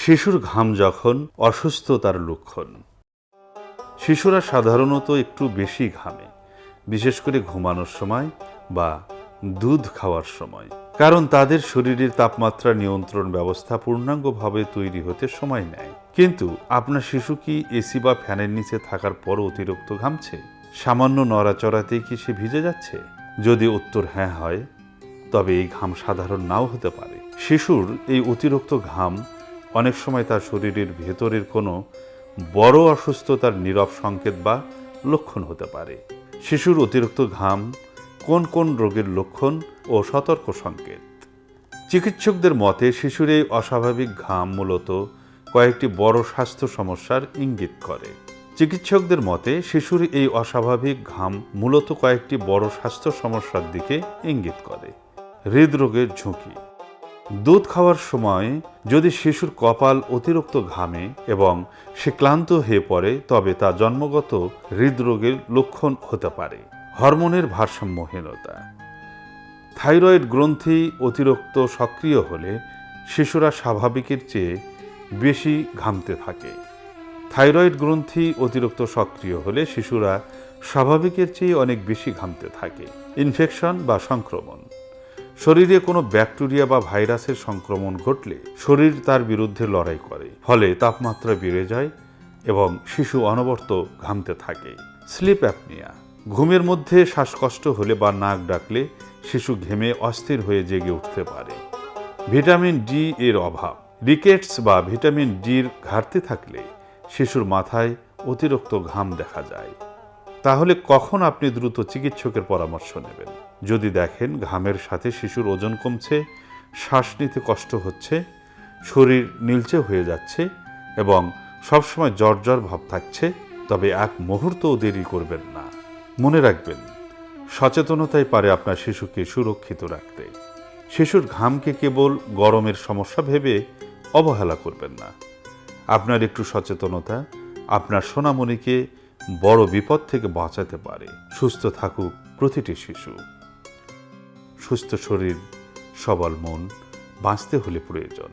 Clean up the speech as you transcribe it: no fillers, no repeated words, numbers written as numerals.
শিশুর ঘাম যখন অসুস্থতার লক্ষণ। শিশুরা সাধারণত একটু বেশি ঘামে, বিশেষ করে ঘুমানোর সময় বা দুধ খাওয়ার সময়, কারণ তাদের শরীরের তাপমাত্রা নিয়ন্ত্রণ ব্যবস্থা পূর্ণাঙ্গভাবে তৈরি হতে সময় নেয়। কিন্তু আপনার শিশু কি এসি বা ফ্যানের নিচে থাকার পরও অতিরিক্ত ঘামছে? সামান্য নড়াচড়াতেই কি সে ভিজে যাচ্ছে? যদি উত্তর হ্যাঁ হয়, তবে এই ঘাম সাধারণ নাও হতে পারে। শিশুর এই অতিরিক্ত ঘাম অনেক সময় তার শরীরের ভেতরের কোনো বড় অসুস্থতার নীরব সংকেত বা লক্ষণ হতে পারে। শিশুর অতিরিক্ত ঘাম কোন কোন রোগের লক্ষণ ও সতর্ক সংকেত? চিকিৎসকদের মতে শিশুর এই অস্বাভাবিক ঘাম মূলত কয়েকটি বড় স্বাস্থ্য সমস্যার ইঙ্গিত করে। চিকিৎসকদের মতে শিশুর এই অস্বাভাবিক ঘাম মূলত কয়েকটি বড় স্বাস্থ্য সমস্যার দিকে ইঙ্গিত করে। হৃদরোগের ঝুঁকি। দুধ খাওয়ার সময় যদি শিশুর কপাল অতিরিক্ত ঘামে এবং সে ক্লান্ত হয়ে পড়ে, তবে তা জন্মগত হৃদরোগের লক্ষণ হতে পারে। হরমোনের ভারসাম্যহীনতা। থাইরয়েড গ্রন্থি অতিরিক্ত সক্রিয় হলে শিশুরা স্বাভাবিকের চেয়ে বেশি ঘামতে থাকে। থাইরয়েড গ্রন্থি অতিরিক্ত সক্রিয় হলে শিশুরা স্বাভাবিকের চেয়ে অনেক বেশি ঘামতে থাকে। ইনফেকশন বা সংক্রমণ। শরীরে কোনো ব্যাকটেরিয়া বা ভাইরাসের সংক্রমণ ঘটলে শরীর তার বিরুদ্ধে লড়াই করে, ফলে তাপমাত্রা বেড়ে যায় এবং শিশু অনবরত ঘামতে থাকে। Sleep apnoea. ঘুমের মধ্যে শ্বাসকষ্ট হলে বা নাক ডাকলে শিশু ঘেমে অস্থির হয়ে জেগে উঠতে পারে। ভিটামিন ডি এর অভাব। রিকেটস বা ভিটামিন ডির ঘাটতি থাকলে শিশুর মাথায় অতিরিক্ত ঘাম দেখা যায়। তাহলে কখন আপনি দ্রুত চিকিৎসকের পরামর্শ নেবেন? যদি দেখেন ঘামের সাথে শিশুর ওজন কমছে, শ্বাস নিতে কষ্ট হচ্ছে, শরীর নীলচে হয়ে যাচ্ছে এবং সবসময় জ্বর জ্বর ভাব থাকছে, তবে এক মুহূর্তও দেরি করবেন না। মনে রাখবেন, সচেতনতাই পারে আপনার শিশুকে সুরক্ষিত রাখতে। শিশুর ঘামকে কেবল গরমের সমস্যা ভেবে অবহেলা করবেন না। আপনার একটু সচেতনতা আপনার সোনামণিকে বড় বিপদ থেকে বাঁচাতে পারে। সুস্থ থাকুক প্রতিটি শিশু। সুস্থ শরীর, সবল মন, বাঁচতে হলে প্রয়োজন।